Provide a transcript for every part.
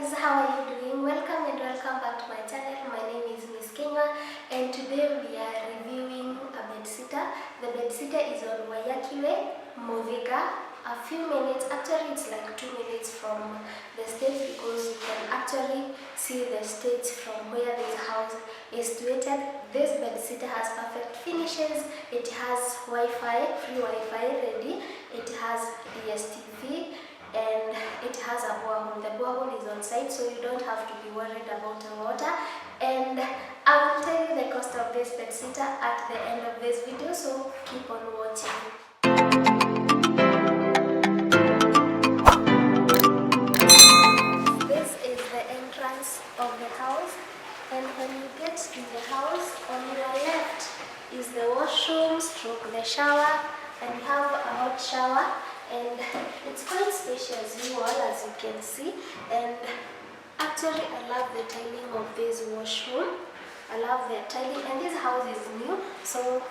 guys, how are you doing? Welcome and welcome back to my channel. My name is Miss Kenya and today we are reviewing a bedsitter. The bedsitter is on WAIYAKI, Moviga. A few minutes, actually it's like 2 minutes from the stage because you can actually see the stage from where this house is situated. This bedsitter has perfect finishes. It has Wi-Fi, free Wi-Fi ready. It has DSTV. And it has a borehole. The borehole is on site, so you don't have to be worried about the water. And I will tell you the cost of this bedsitter at the end of this video, so keep on watching. This is the entrance of the house, and when you get to the house, on your left is the washroom stroke the shower, and you have a hot shower. And it's quite spacious, you all, as you can see. And actually I love the tiling of this washroom. I love the tiling, and this house is new, so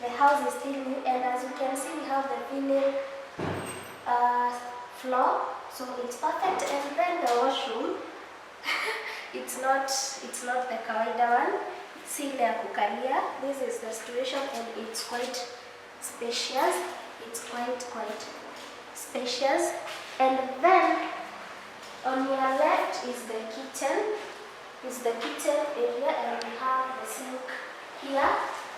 the house is still new. And as you can see, we have the vinyl floor, so it's perfect. And then the washroom it's not the kawaida one. See the kukalia. This is the situation, and it's quite spacious. It's quite spacious. And then on your left is the kitchen. Area, and we have the sink here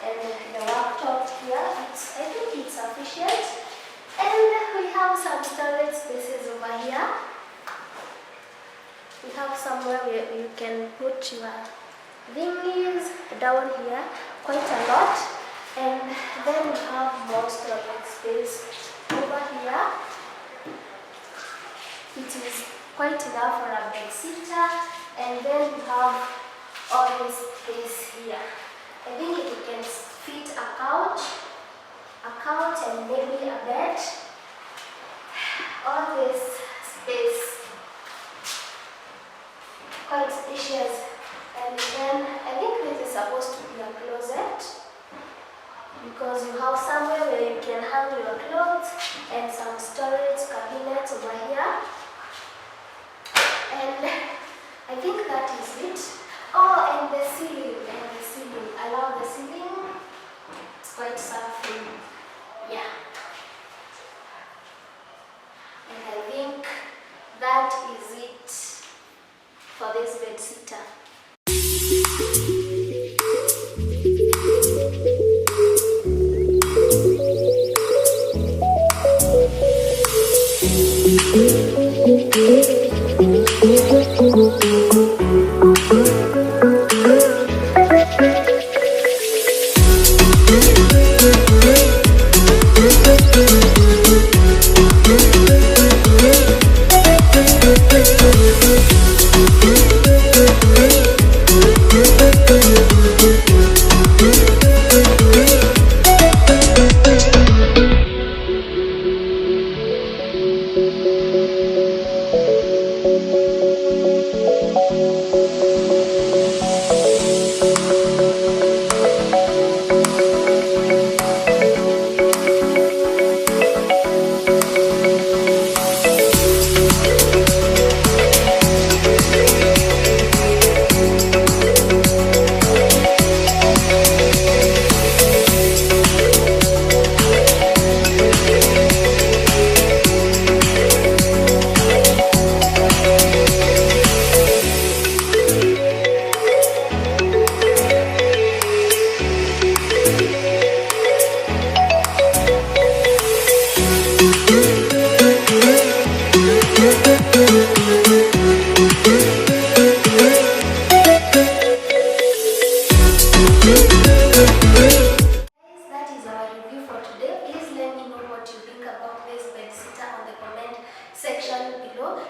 and the worktop here. I think it's sufficient. And we have some storage spaces over here. We have somewhere where you can put your thingies down here, quite a lot. And then we have more storage space over here. It is quite enough for a bedsitter. And then we have all this space here. I think you can fit a couch and maybe a bed. All this space, quite spacious. And then I think this is supposed to be a closet, because you have somewhere where you can hang your clothes and some storage cabinets over here. And I think that is it. Oh, and the ceiling. I love the ceiling. It's quite something. Yeah. And I think that is it for this bedsitter.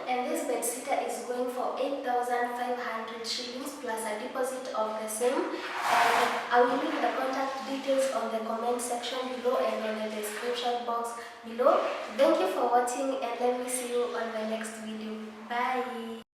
And this bedsitter is going for 8,500 shillings plus a deposit of the same. And I will leave the contact details on the comment section below and on the description box below. Thank you for watching, and let me see you on the next video. Bye.